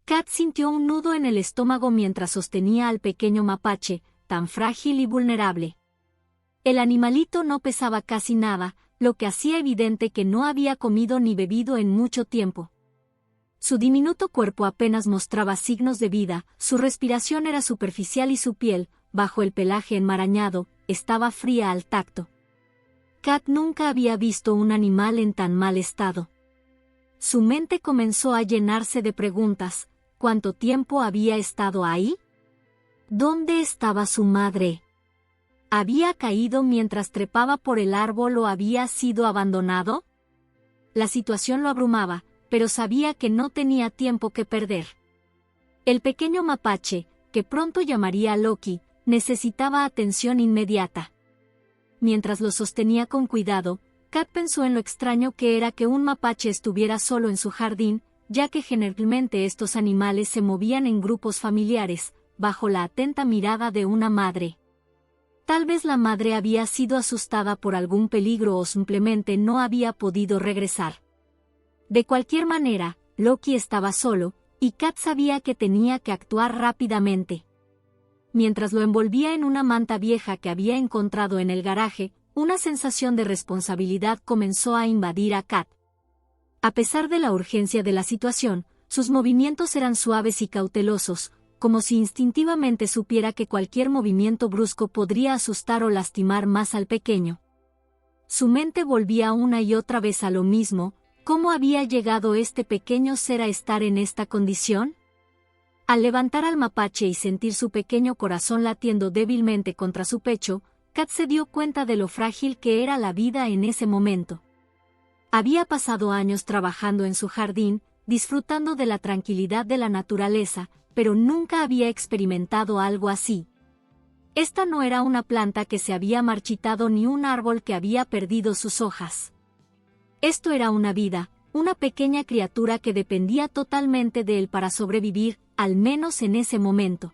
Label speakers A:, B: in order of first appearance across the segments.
A: Kat sintió un nudo en el estómago mientras sostenía al pequeño mapache, tan frágil y vulnerable. El animalito no pesaba casi nada, lo que hacía evidente que no había comido ni bebido en mucho tiempo. Su diminuto cuerpo apenas mostraba signos de vida, su respiración era superficial y su piel, bajo el pelaje enmarañado, estaba fría al tacto. Kat nunca había visto un animal en tan mal estado. Su mente comenzó a llenarse de preguntas. ¿Cuánto tiempo había estado ahí? ¿Dónde estaba su madre? ¿Había caído mientras trepaba por el árbol o había sido abandonado? La situación lo abrumaba, pero sabía que no tenía tiempo que perder. El pequeño mapache, que pronto llamaría a Loki, necesitaba atención inmediata. Mientras lo sostenía con cuidado, Kat pensó en lo extraño que era que un mapache estuviera solo en su jardín, ya que generalmente estos animales se movían en grupos familiares, bajo la atenta mirada de una madre. Tal vez la madre había sido asustada por algún peligro o simplemente no había podido regresar. De cualquier manera, Loki estaba solo, y Kat sabía que tenía que actuar rápidamente. Mientras lo envolvía en una manta vieja que había encontrado en el garaje, una sensación de responsabilidad comenzó a invadir a Kat. A pesar de la urgencia de la situación, sus movimientos eran suaves y cautelosos, como si instintivamente supiera que cualquier movimiento brusco podría asustar o lastimar más al pequeño. Su mente volvía una y otra vez a lo mismo. ¿Cómo había llegado este pequeño ser a estar en esta condición? Al levantar al mapache y sentir su pequeño corazón latiendo débilmente contra su pecho, Kat se dio cuenta de lo frágil que era la vida en ese momento. Había pasado años trabajando en su jardín, disfrutando de la tranquilidad de la naturaleza, pero nunca había experimentado algo así. Esta no era una planta que se había marchitado ni un árbol que había perdido sus hojas. Esto era una vida, una pequeña criatura que dependía totalmente de él para sobrevivir, al menos en ese momento.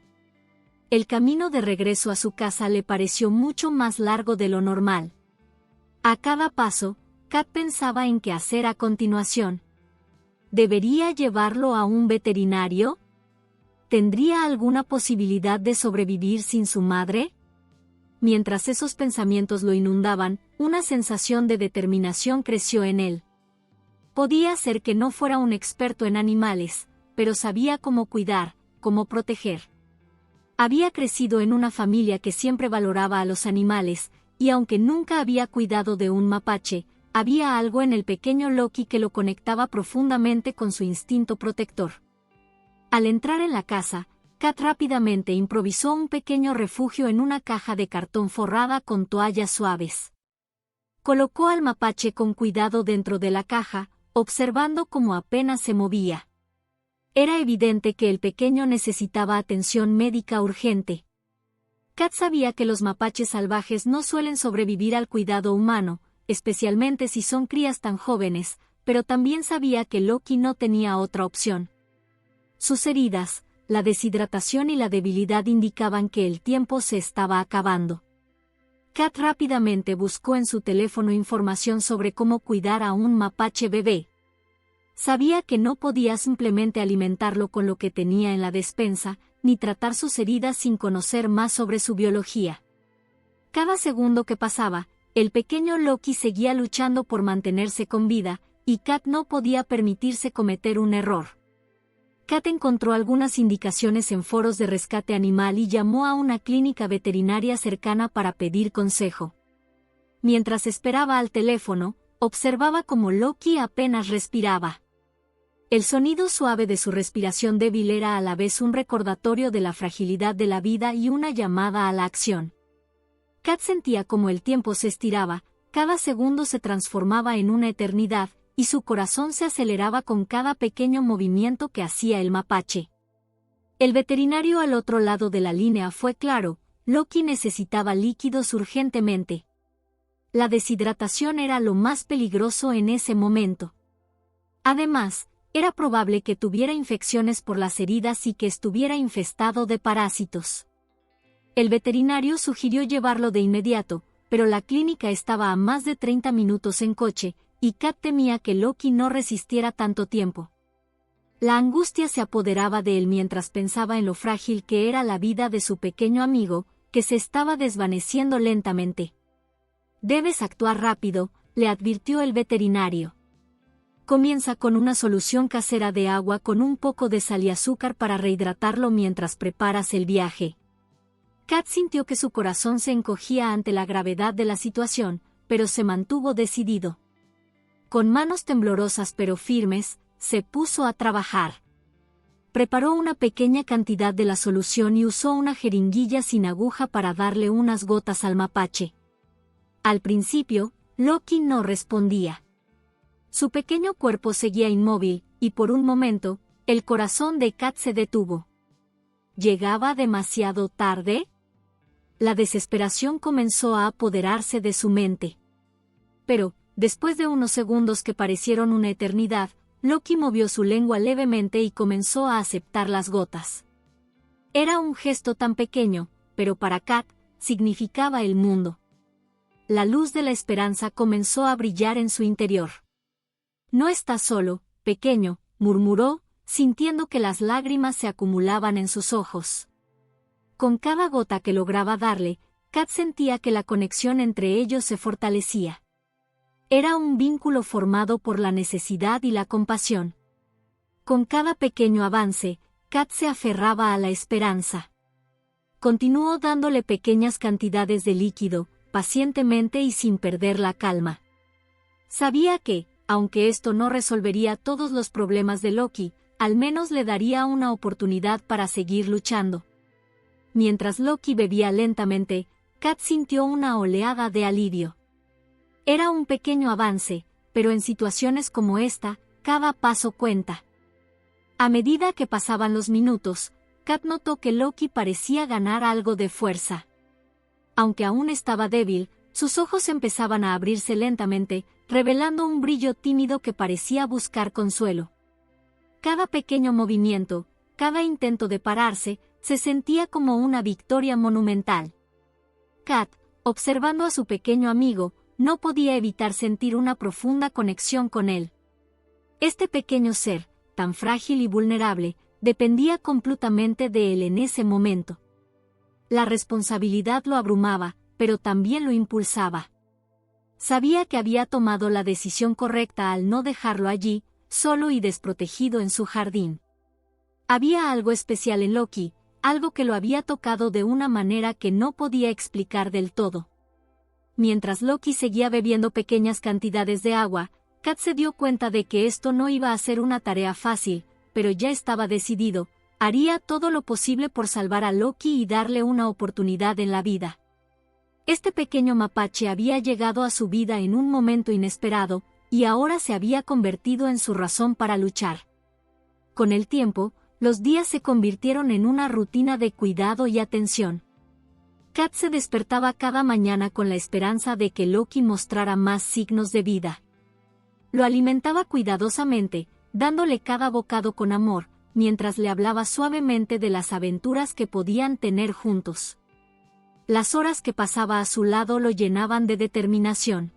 A: El camino de regreso a su casa le pareció mucho más largo de lo normal. A cada paso, Kat pensaba en qué hacer a continuación. ¿Debería llevarlo a un veterinario? ¿Tendría alguna posibilidad de sobrevivir sin su madre? Mientras esos pensamientos lo inundaban, una sensación de determinación creció en él. Podía ser que no fuera un experto en animales, pero sabía cómo cuidar, cómo proteger. Había crecido en una familia que siempre valoraba a los animales, y aunque nunca había cuidado de un mapache, había algo en el pequeño Loki que lo conectaba profundamente con su instinto protector. Al entrar en la casa, Kat rápidamente improvisó un pequeño refugio en una caja de cartón forrada con toallas suaves. Colocó al mapache con cuidado dentro de la caja, observando cómo apenas se movía. Era evidente que el pequeño necesitaba atención médica urgente. Kat sabía que los mapaches salvajes no suelen sobrevivir al cuidado humano, especialmente si son crías tan jóvenes, pero también sabía que Loki no tenía otra opción. Sus heridas, la deshidratación y la debilidad indicaban que el tiempo se estaba acabando. Kat rápidamente buscó en su teléfono información sobre cómo cuidar a un mapache bebé. Sabía que no podía simplemente alimentarlo con lo que tenía en la despensa, ni tratar sus heridas sin conocer más sobre su biología. Cada segundo que pasaba, el pequeño Loki seguía luchando por mantenerse con vida, y Kat no podía permitirse cometer un error. Kat encontró algunas indicaciones en foros de rescate animal y llamó a una clínica veterinaria cercana para pedir consejo. Mientras esperaba al teléfono, observaba cómo Loki apenas respiraba. El sonido suave de su respiración débil era a la vez un recordatorio de la fragilidad de la vida y una llamada a la acción. Kat sentía como el tiempo se estiraba, cada segundo se transformaba en una eternidad, y su corazón se aceleraba con cada pequeño movimiento que hacía el mapache. El veterinario al otro lado de la línea fue claro: Loki necesitaba líquidos urgentemente. La deshidratación era lo más peligroso en ese momento. Además, era probable que tuviera infecciones por las heridas y que estuviera infestado de parásitos. El veterinario sugirió llevarlo de inmediato, pero la clínica estaba a más de 30 minutos en coche, y Kat temía que Loki no resistiera tanto tiempo. La angustia se apoderaba de él mientras pensaba en lo frágil que era la vida de su pequeño amigo, que se estaba desvaneciendo lentamente. «Debes actuar rápido», le advirtió el veterinario. «Comienza con una solución casera de agua con un poco de sal y azúcar para rehidratarlo mientras preparas el viaje». Kat sintió que su corazón se encogía ante la gravedad de la situación, pero se mantuvo decidido. Con manos temblorosas pero firmes, se puso a trabajar. Preparó una pequeña cantidad de la solución y usó una jeringuilla sin aguja para darle unas gotas al mapache. Al principio, Loki no respondía. Su pequeño cuerpo seguía inmóvil, y por un momento, el corazón de Kat se detuvo. ¿Llegaba demasiado tarde? La desesperación comenzó a apoderarse de su mente. Pero, después de unos segundos que parecieron una eternidad, Loki movió su lengua levemente y comenzó a aceptar las gotas. Era un gesto tan pequeño, pero para Kat, significaba el mundo. La luz de la esperanza comenzó a brillar en su interior. «No estás solo, pequeño», murmuró, sintiendo que las lágrimas se acumulaban en sus ojos. Con cada gota que lograba darle, Kat sentía que la conexión entre ellos se fortalecía. Era un vínculo formado por la necesidad y la compasión. Con cada pequeño avance, Kat se aferraba a la esperanza. Continuó dándole pequeñas cantidades de líquido, pacientemente y sin perder la calma. Sabía que, aunque esto no resolvería todos los problemas de Loki, al menos le daría una oportunidad para seguir luchando. Mientras Loki bebía lentamente, Kat sintió una oleada de alivio. Era un pequeño avance, pero en situaciones como esta, cada paso cuenta. A medida que pasaban los minutos, Kat notó que Loki parecía ganar algo de fuerza. Aunque aún estaba débil, sus ojos empezaban a abrirse lentamente, revelando un brillo tímido que parecía buscar consuelo. Cada pequeño movimiento, cada intento de pararse, se sentía como una victoria monumental. Kat, observando a su pequeño amigo, no podía evitar sentir una profunda conexión con él. Este pequeño ser, tan frágil y vulnerable, dependía completamente de él en ese momento. La responsabilidad lo abrumaba, pero también lo impulsaba. Sabía que había tomado la decisión correcta al no dejarlo allí, solo y desprotegido en su jardín. Había algo especial en Loki, algo que lo había tocado de una manera que no podía explicar del todo. Mientras Loki seguía bebiendo pequeñas cantidades de agua, Kat se dio cuenta de que esto no iba a ser una tarea fácil, pero ya estaba decidido. Haría todo lo posible por salvar a Loki y darle una oportunidad en la vida. Este pequeño mapache había llegado a su vida en un momento inesperado, y ahora se había convertido en su razón para luchar. Con el tiempo, los días se convirtieron en una rutina de cuidado y atención. Kat se despertaba cada mañana con la esperanza de que Loki mostrara más signos de vida. Lo alimentaba cuidadosamente, dándole cada bocado con amor, mientras le hablaba suavemente de las aventuras que podían tener juntos. Las horas que pasaba a su lado lo llenaban de determinación.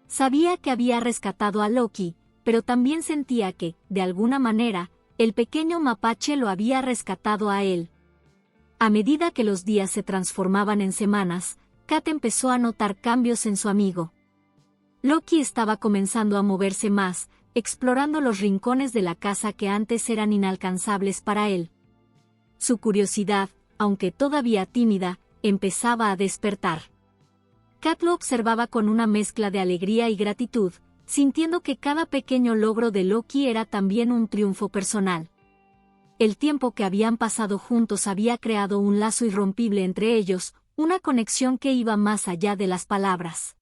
A: Sabía que había rescatado a Loki, pero también sentía que, de alguna manera, el pequeño mapache lo había rescatado a él. A medida que los días se transformaban en semanas, Kat empezó a notar cambios en su amigo. Loki estaba comenzando a moverse más, explorando los rincones de la casa que antes eran inalcanzables para él. Su curiosidad, aunque todavía tímida, empezaba a despertar. Kat lo observaba con una mezcla de alegría y gratitud, sintiendo que cada pequeño logro de Loki era también un triunfo personal. El tiempo que habían pasado juntos había creado un lazo irrompible entre ellos, una conexión que iba más allá de las palabras.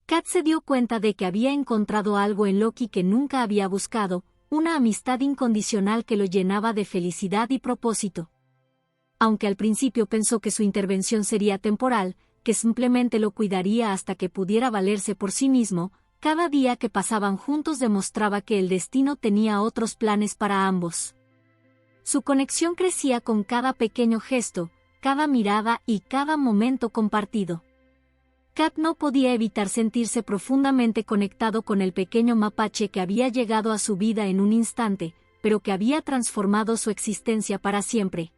A: Kat se dio cuenta de que había encontrado algo en Loki que nunca había buscado, una amistad incondicional que lo llenaba de felicidad y propósito. Aunque al principio pensó que su intervención sería temporal, que simplemente lo cuidaría hasta que pudiera valerse por sí mismo, cada día que pasaban juntos demostraba que el destino tenía otros planes para ambos. Su conexión crecía con cada pequeño gesto, cada mirada y cada momento compartido. Kat no podía evitar sentirse profundamente conectado con el pequeño mapache que había llegado a su vida en un instante, pero que había transformado su existencia para siempre.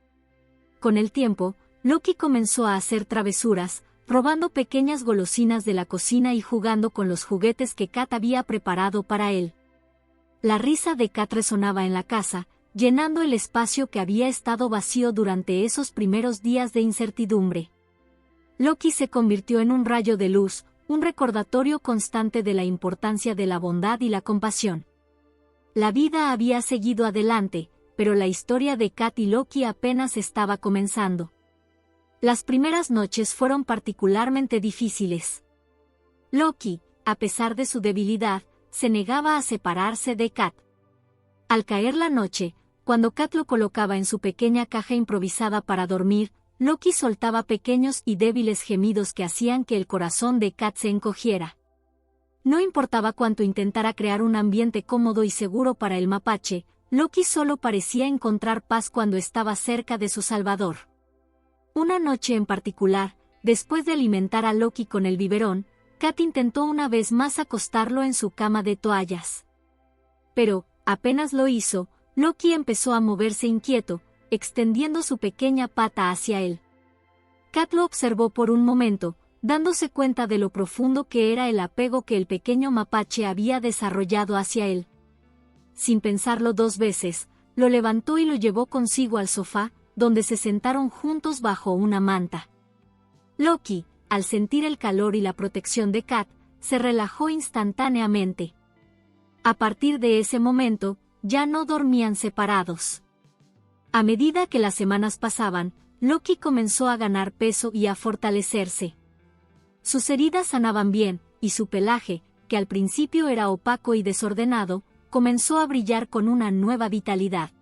A: Con el tiempo, Loki comenzó a hacer travesuras, probando pequeñas golosinas de la cocina y jugando con los juguetes que Kat había preparado para él. La risa de Kat resonaba en la casa, llenando el espacio que había estado vacío durante esos primeros días de incertidumbre. Loki se convirtió en un rayo de luz, un recordatorio constante de la importancia de la bondad y la compasión. La vida había seguido adelante, pero la historia de Kat y Loki apenas estaba comenzando. Las primeras noches fueron particularmente difíciles. Loki, a pesar de su debilidad, se negaba a separarse de Kat. Al caer la noche, cuando Kat lo colocaba en su pequeña caja improvisada para dormir, Loki soltaba pequeños y débiles gemidos que hacían que el corazón de Kat se encogiera. No importaba cuánto intentara crear un ambiente cómodo y seguro para el mapache, Loki solo parecía encontrar paz cuando estaba cerca de su salvador. Una noche en particular, después de alimentar a Loki con el biberón, Kat intentó una vez más acostarlo en su cama de toallas. Pero, apenas lo hizo, Loki empezó a moverse inquieto, extendiendo su pequeña pata hacia él. Kat lo observó por un momento, dándose cuenta de lo profundo que era el apego que el pequeño mapache había desarrollado hacia él. Sin pensarlo dos veces, lo levantó y lo llevó consigo al sofá, donde se sentaron juntos bajo una manta. Loki, al sentir el calor y la protección de Kat, se relajó instantáneamente. A partir de ese momento, ya no dormían separados. A medida que las semanas pasaban, Loki comenzó a ganar peso y a fortalecerse. Sus heridas sanaban bien, y su pelaje, que al principio era opaco y desordenado, comenzó a brillar con una nueva vitalidad.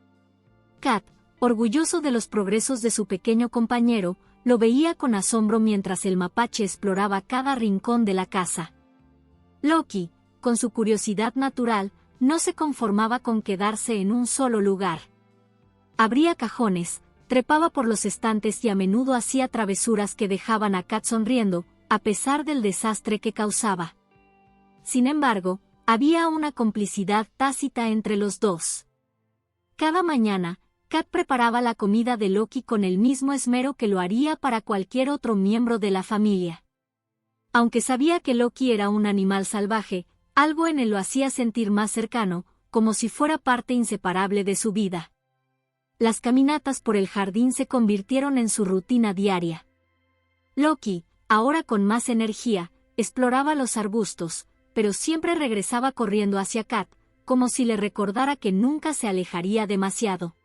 A: Kat, orgulloso de los progresos de su pequeño compañero, lo veía con asombro mientras el mapache exploraba cada rincón de la casa. Loki, con su curiosidad natural, no se conformaba con quedarse en un solo lugar. Abría cajones, trepaba por los estantes y a menudo hacía travesuras que dejaban a Kat sonriendo, a pesar del desastre que causaba. Sin embargo, había una complicidad tácita entre los dos. Cada mañana, Kat preparaba la comida de Loki con el mismo esmero que lo haría para cualquier otro miembro de la familia. Aunque sabía que Loki era un animal salvaje, algo en él lo hacía sentir más cercano, como si fuera parte inseparable de su vida. Las caminatas por el jardín se convirtieron en su rutina diaria. Loki, ahora con más energía, exploraba los arbustos, pero siempre regresaba corriendo hacia Kat, como si le recordara que nunca se alejaría demasiado.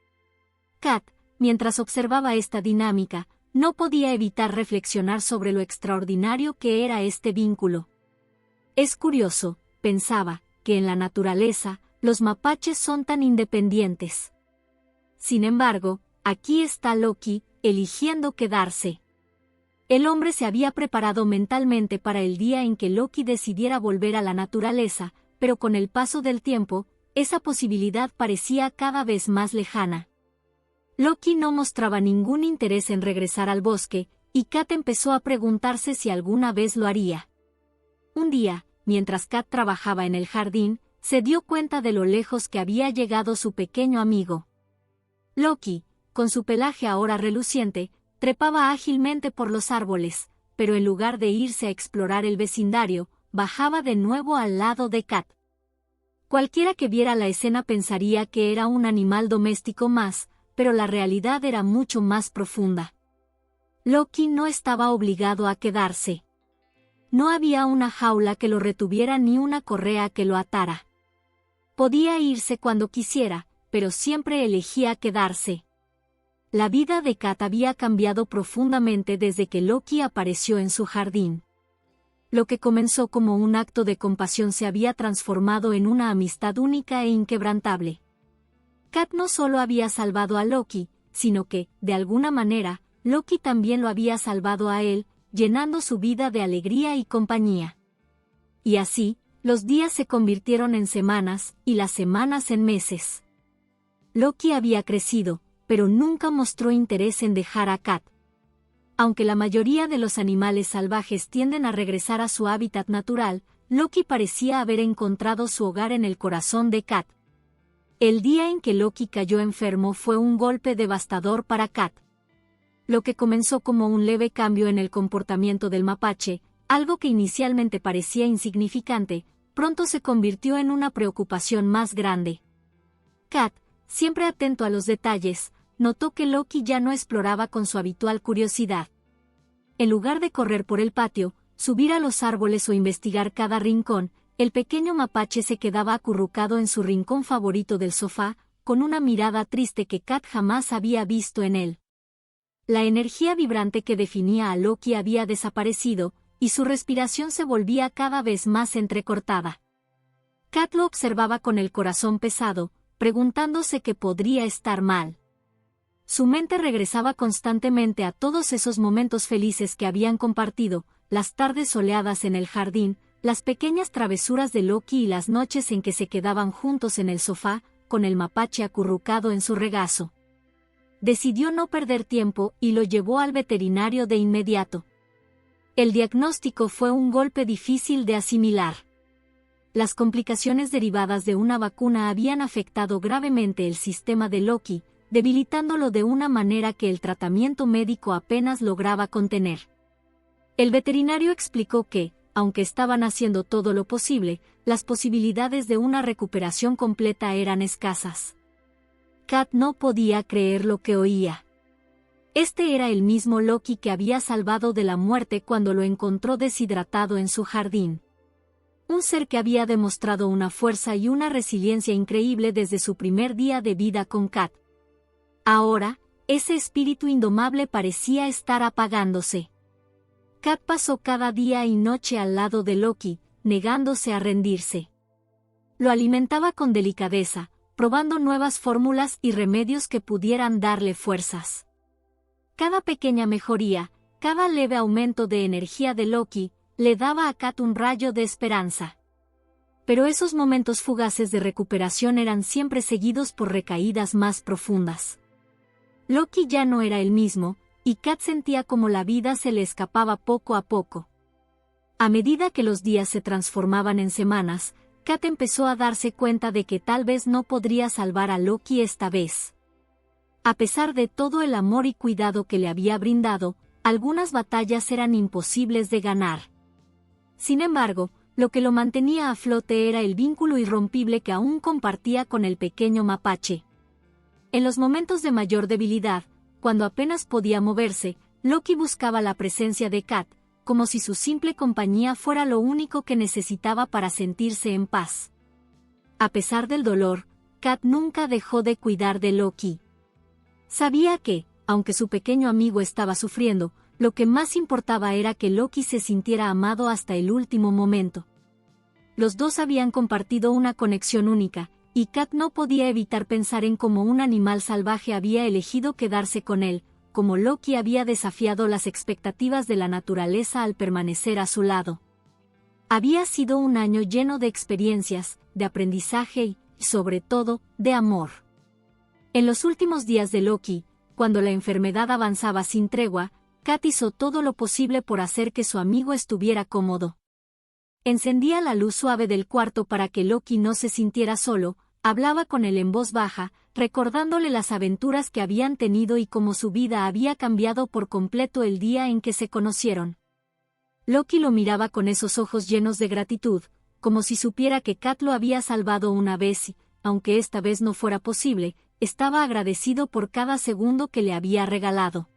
A: Kat, mientras observaba esta dinámica, no podía evitar reflexionar sobre lo extraordinario que era este vínculo. Es curioso, pensaba, que en la naturaleza, los mapaches son tan independientes. Sin embargo, aquí está Loki, eligiendo quedarse. El hombre se había preparado mentalmente para el día en que Loki decidiera volver a la naturaleza, pero con el paso del tiempo, esa posibilidad parecía cada vez más lejana. Loki no mostraba ningún interés en regresar al bosque, y Kat empezó a preguntarse si alguna vez lo haría. Un día, mientras Kat trabajaba en el jardín, se dio cuenta de lo lejos que había llegado su pequeño amigo. Loki, con su pelaje ahora reluciente, trepaba ágilmente por los árboles, pero en lugar de irse a explorar el vecindario, bajaba de nuevo al lado de Kat. Cualquiera que viera la escena pensaría que era un animal doméstico más, pero la realidad era mucho más profunda. Loki no estaba obligado a quedarse. No había una jaula que lo retuviera ni una correa que lo atara. Podía irse cuando quisiera, pero siempre elegía quedarse. La vida de Kat había cambiado profundamente desde que Loki apareció en su jardín. Lo que comenzó como un acto de compasión se había transformado en una amistad única e inquebrantable. Kat no solo había salvado a Loki, sino que, de alguna manera, Loki también lo había salvado a él, llenando su vida de alegría y compañía. Y así, los días se convirtieron en semanas, y las semanas en meses. Loki había crecido, pero nunca mostró interés en dejar a Kat. Aunque la mayoría de los animales salvajes tienden a regresar a su hábitat natural, Loki parecía haber encontrado su hogar en el corazón de Kat. El día en que Loki cayó enfermo fue un golpe devastador para Kat. Lo que comenzó como un leve cambio en el comportamiento del mapache, algo que inicialmente parecía insignificante, pronto se convirtió en una preocupación más grande. Kat, siempre atento a los detalles, notó que Loki ya no exploraba con su habitual curiosidad. En lugar de correr por el patio, subir a los árboles o investigar cada rincón, el pequeño mapache se quedaba acurrucado en su rincón favorito del sofá, con una mirada triste que Kat jamás había visto en él. La energía vibrante que definía a Loki había desaparecido, y su respiración se volvía cada vez más entrecortada. Kat lo observaba con el corazón pesado, preguntándose qué podría estar mal. Su mente regresaba constantemente a todos esos momentos felices que habían compartido, las tardes soleadas en el jardín, las pequeñas travesuras de Loki y las noches en que se quedaban juntos en el sofá, con el mapache acurrucado en su regazo. Decidió no perder tiempo y lo llevó al veterinario de inmediato. El diagnóstico fue un golpe difícil de asimilar. Las complicaciones derivadas de una vacuna habían afectado gravemente el sistema de Loki, debilitándolo de una manera que el tratamiento médico apenas lograba contener. El veterinario explicó que, aunque estaban haciendo todo lo posible, las posibilidades de una recuperación completa eran escasas. Kat no podía creer lo que oía. Este era el mismo Loki que había salvado de la muerte cuando lo encontró deshidratado en su jardín. Un ser que había demostrado una fuerza y una resiliencia increíble desde su primer día de vida con Kat. Ahora, ese espíritu indomable parecía estar apagándose. Kat pasó cada día y noche al lado de Loki, negándose a rendirse. Lo alimentaba con delicadeza, probando nuevas fórmulas y remedios que pudieran darle fuerzas. Cada pequeña mejoría, cada leve aumento de energía de Loki, le daba a Kat un rayo de esperanza. Pero esos momentos fugaces de recuperación eran siempre seguidos por recaídas más profundas. Loki ya no era el mismo, y Kat sentía como la vida se le escapaba poco a poco. A medida que los días se transformaban en semanas, Kat empezó a darse cuenta de que tal vez no podría salvar a Loki esta vez. A pesar de todo el amor y cuidado que le había brindado, algunas batallas eran imposibles de ganar. Sin embargo, lo que lo mantenía a flote era el vínculo irrompible que aún compartía con el pequeño mapache. En los momentos de mayor debilidad, cuando apenas podía moverse, Loki buscaba la presencia de Kat, como si su simple compañía fuera lo único que necesitaba para sentirse en paz. A pesar del dolor, Kat nunca dejó de cuidar de Loki. Sabía que, aunque su pequeño amigo estaba sufriendo, lo que más importaba era que Loki se sintiera amado hasta el último momento. Los dos habían compartido una conexión única, y Kat no podía evitar pensar en cómo un animal salvaje había elegido quedarse con él, como Loki había desafiado las expectativas de la naturaleza al permanecer a su lado. Había sido un año lleno de experiencias, de aprendizaje y, sobre todo, de amor. En los últimos días de Loki, cuando la enfermedad avanzaba sin tregua, Kat hizo todo lo posible por hacer que su amigo estuviera cómodo. Encendía la luz suave del cuarto para que Loki no se sintiera solo, hablaba con él en voz baja, recordándole las aventuras que habían tenido y cómo su vida había cambiado por completo el día en que se conocieron. Loki lo miraba con esos ojos llenos de gratitud, como si supiera que Kat lo había salvado una vez y, aunque esta vez no fuera posible, estaba agradecido por cada segundo que le había regalado.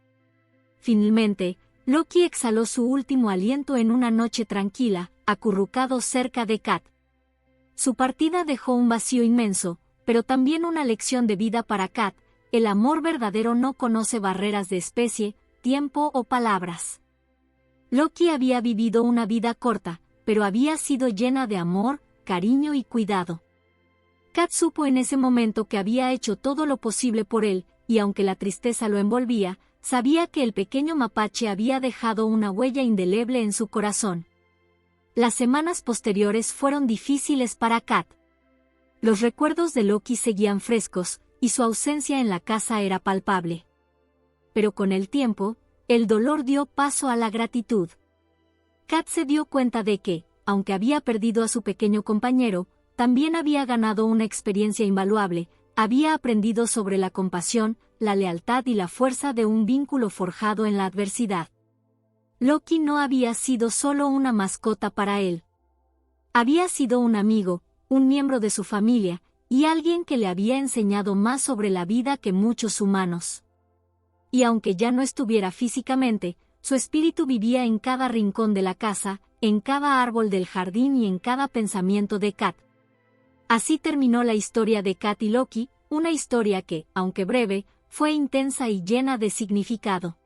A: Finalmente, Loki exhaló su último aliento en una noche tranquila, acurrucado cerca de Kat. Su partida dejó un vacío inmenso, pero también una lección de vida para Kat. El amor verdadero no conoce barreras de especie, tiempo o palabras. Loki había vivido una vida corta, pero había sido llena de amor, cariño y cuidado. Kat supo en ese momento que había hecho todo lo posible por él, y aunque la tristeza lo envolvía, sabía que el pequeño mapache había dejado una huella indeleble en su corazón. Las semanas posteriores fueron difíciles para Kat. Los recuerdos de Loki seguían frescos, y su ausencia en la casa era palpable. Pero con el tiempo, el dolor dio paso a la gratitud. Kat se dio cuenta de que, aunque había perdido a su pequeño compañero, también había ganado una experiencia invaluable, había aprendido sobre la compasión, la lealtad y la fuerza de un vínculo forjado en la adversidad. Loki no había sido solo una mascota para él. Había sido un amigo, un miembro de su familia, y alguien que le había enseñado más sobre la vida que muchos humanos. Y aunque ya no estuviera físicamente, su espíritu vivía en cada rincón de la casa, en cada árbol del jardín y en cada pensamiento de Kat. Así terminó la historia de Kat y Loki, una historia que, aunque breve, fue intensa y llena de significado.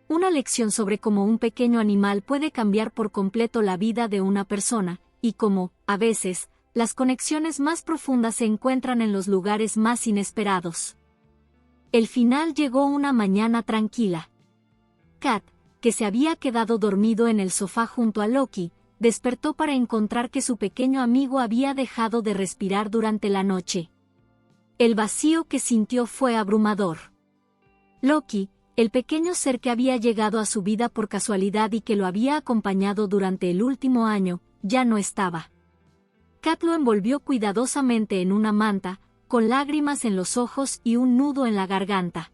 A: Una lección sobre cómo un pequeño animal puede cambiar por completo la vida de una persona, y cómo, a veces, las conexiones más profundas se encuentran en los lugares más inesperados. El final llegó una mañana tranquila. Kat, que se había quedado dormido en el sofá junto a Loki, despertó para encontrar que su pequeño amigo había dejado de respirar durante la noche. El vacío que sintió fue abrumador. Loki, el pequeño ser que había llegado a su vida por casualidad y que lo había acompañado durante el último año, ya no estaba. Kat lo envolvió cuidadosamente en una manta, con lágrimas en los ojos y un nudo en la garganta.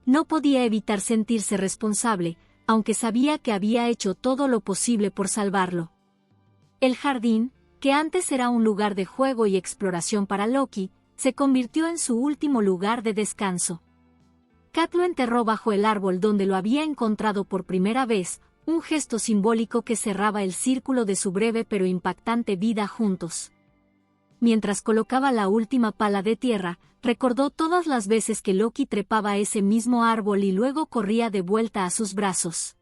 A: No podía evitar sentirse responsable, aunque sabía que había hecho todo lo posible por salvarlo. El jardín, que antes era un lugar de juego y exploración para Loki, se convirtió en su último lugar de descanso. Kat lo enterró bajo el árbol donde lo había encontrado por primera vez, un gesto simbólico que cerraba el círculo de su breve pero impactante vida juntos. Mientras colocaba la última pala de tierra, recordó todas las veces que Loki trepaba a ese mismo árbol y luego corría de vuelta a sus brazos.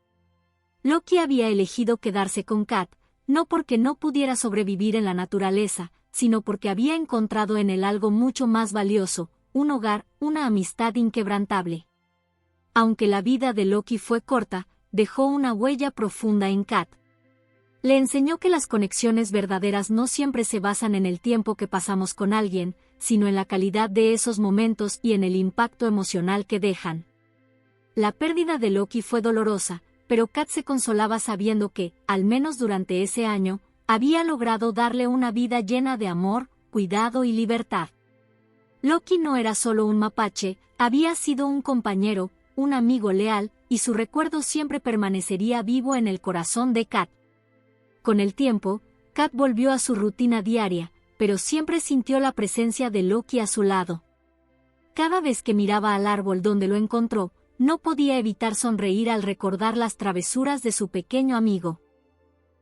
A: Loki había elegido quedarse con Kat, no porque no pudiera sobrevivir en la naturaleza, sino porque había encontrado en él algo mucho más valioso, un hogar, una amistad inquebrantable. Aunque la vida de Loki fue corta, dejó una huella profunda en Kat. Le enseñó que las conexiones verdaderas no siempre se basan en el tiempo que pasamos con alguien, sino en la calidad de esos momentos y en el impacto emocional que dejan. La pérdida de Loki fue dolorosa, pero Kat se consolaba sabiendo que, al menos durante ese año, había logrado darle una vida llena de amor, cuidado y libertad. Loki no era solo un mapache, había sido un compañero, un amigo leal, y su recuerdo siempre permanecería vivo en el corazón de Kat. Con el tiempo, Kat volvió a su rutina diaria, pero siempre sintió la presencia de Loki a su lado. Cada vez que miraba al árbol donde lo encontró, no podía evitar sonreír al recordar las travesuras de su pequeño amigo.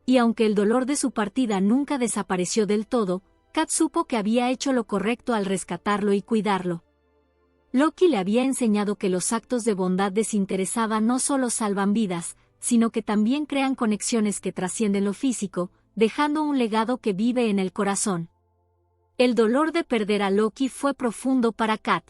A: Y aunque el dolor de su partida nunca desapareció del todo, Kat supo que había hecho lo correcto al rescatarlo y cuidarlo. Loki le había enseñado que los actos de bondad desinteresada no solo salvan vidas, sino que también crean conexiones que trascienden lo físico, dejando un legado que vive en el corazón. El dolor de perder a Loki fue profundo para Kat.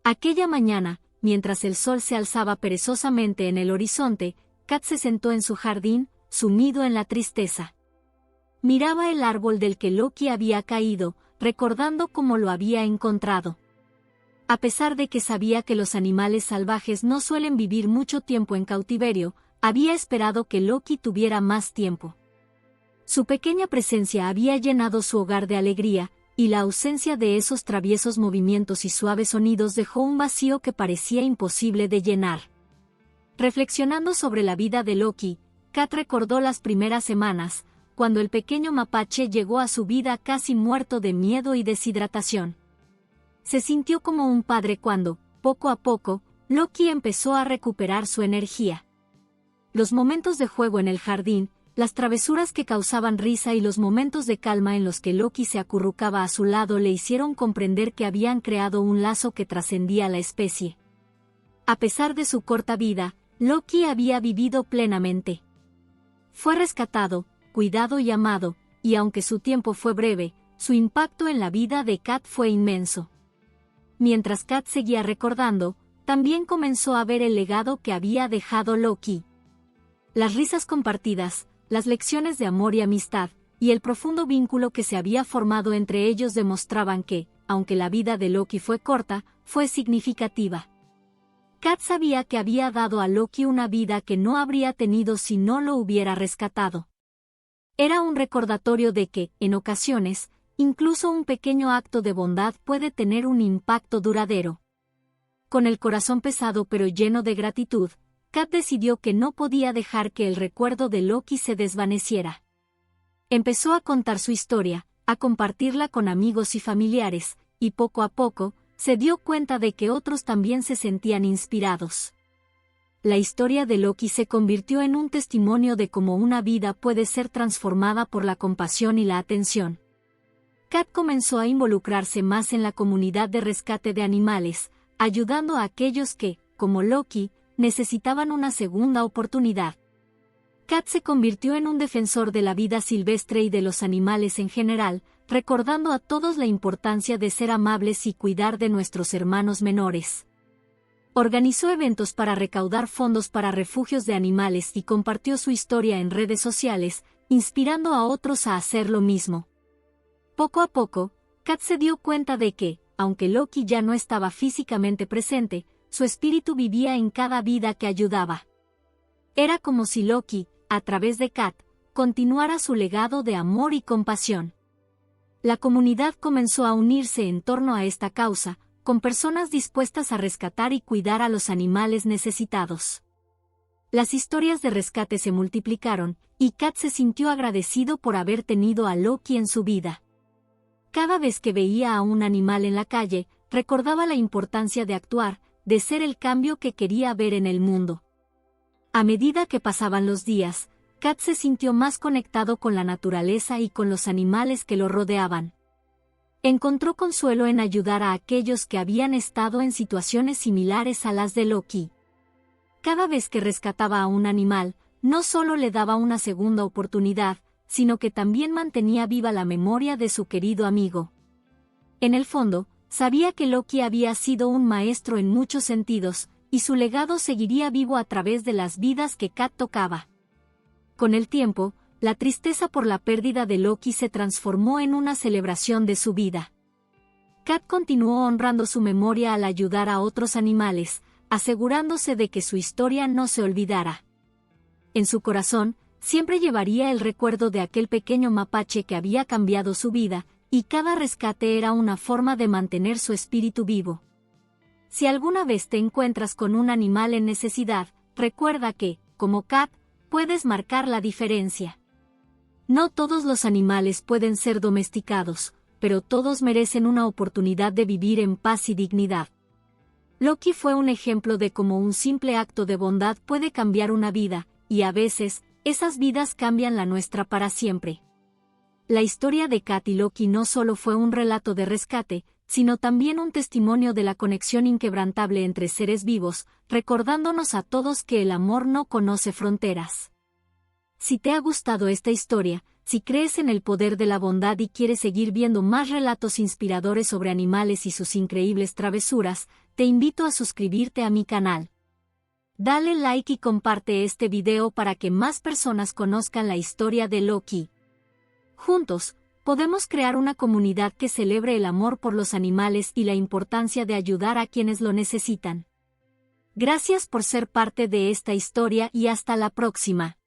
A: Aquella mañana, mientras el sol se alzaba perezosamente en el horizonte, Kat se sentó en su jardín, sumido en la tristeza. Miraba el árbol del que Loki había caído, recordando cómo lo había encontrado. A pesar de que sabía que los animales salvajes no suelen vivir mucho tiempo en cautiverio, había esperado que Loki tuviera más tiempo. Su pequeña presencia había llenado su hogar de alegría, y la ausencia de esos traviesos movimientos y suaves sonidos dejó un vacío que parecía imposible de llenar. Reflexionando sobre la vida de Loki, Kat recordó las primeras semanas, cuando el pequeño mapache llegó a su vida casi muerto de miedo y deshidratación. Se sintió como un padre cuando, poco a poco, Loki empezó a recuperar su energía. Los momentos de juego en el jardín, las travesuras que causaban risa y los momentos de calma en los que Loki se acurrucaba a su lado le hicieron comprender que habían creado un lazo que trascendía la especie. A pesar de su corta vida, Loki había vivido plenamente. Fue rescatado, cuidado y amado, y aunque su tiempo fue breve, su impacto en la vida de Kat fue inmenso. Mientras Kat seguía recordando, también comenzó a ver el legado que había dejado Loki. Las risas compartidas, las lecciones de amor y amistad, y el profundo vínculo que se había formado entre ellos demostraban que, aunque la vida de Loki fue corta, fue significativa. Kat sabía que había dado a Loki una vida que no habría tenido si no lo hubiera rescatado. Era un recordatorio de que, en ocasiones, incluso un pequeño acto de bondad puede tener un impacto duradero. Con el corazón pesado pero lleno de gratitud, Kat decidió que no podía dejar que el recuerdo de Loki se desvaneciera. Empezó a contar su historia, a compartirla con amigos y familiares, y poco a poco, se dio cuenta de que otros también se sentían inspirados. La historia de Loki se convirtió en un testimonio de cómo una vida puede ser transformada por la compasión y la atención. Kat comenzó a involucrarse más en la comunidad de rescate de animales, ayudando a aquellos que, como Loki, necesitaban una segunda oportunidad. Kat se convirtió en un defensor de la vida silvestre y de los animales en general, recordando a todos la importancia de ser amables y cuidar de nuestros hermanos menores. Organizó eventos para recaudar fondos para refugios de animales y compartió su historia en redes sociales, inspirando a otros a hacer lo mismo. Poco a poco, Kat se dio cuenta de que, aunque Loki ya no estaba físicamente presente, su espíritu vivía en cada vida que ayudaba. Era como si Loki, a través de Kat, continuara su legado de amor y compasión. La comunidad comenzó a unirse en torno a esta causa, con personas dispuestas a rescatar y cuidar a los animales necesitados. Las historias de rescate se multiplicaron, y Kat se sintió agradecido por haber tenido a Loki en su vida. Cada vez que veía a un animal en la calle, recordaba la importancia de actuar, de ser el cambio que quería ver en el mundo. A medida que pasaban los días, Kat se sintió más conectado con la naturaleza y con los animales que lo rodeaban. Encontró consuelo en ayudar a aquellos que habían estado en situaciones similares a las de Loki. Cada vez que rescataba a un animal, no solo le daba una segunda oportunidad, sino que también mantenía viva la memoria de su querido amigo. En el fondo, sabía que Loki había sido un maestro en muchos sentidos, y su legado seguiría vivo a través de las vidas que Kat tocaba. Con el tiempo, la tristeza por la pérdida de Loki se transformó en una celebración de su vida. Kat continuó honrando su memoria al ayudar a otros animales, asegurándose de que su historia no se olvidara. En su corazón, siempre llevaría el recuerdo de aquel pequeño mapache que había cambiado su vida, y cada rescate era una forma de mantener su espíritu vivo. Si alguna vez te encuentras con un animal en necesidad, recuerda que, como Kat, puedes marcar la diferencia. No todos los animales pueden ser domesticados, pero todos merecen una oportunidad de vivir en paz y dignidad. Loki fue un ejemplo de cómo un simple acto de bondad puede cambiar una vida, y a veces, esas vidas cambian la nuestra para siempre. La historia de Kat y Loki no solo fue un relato de rescate, sino también un testimonio de la conexión inquebrantable entre seres vivos, recordándonos a todos que el amor no conoce fronteras. Si te ha gustado esta historia, si crees en el poder de la bondad y quieres seguir viendo más relatos inspiradores sobre animales y sus increíbles travesuras, te invito a suscribirte a mi canal. Dale like y comparte este video para que más personas conozcan la historia de Loki. Juntos, podemos crear una comunidad que celebre el amor por los animales y la importancia de ayudar a quienes lo necesitan. Gracias por ser parte de esta historia y hasta la próxima.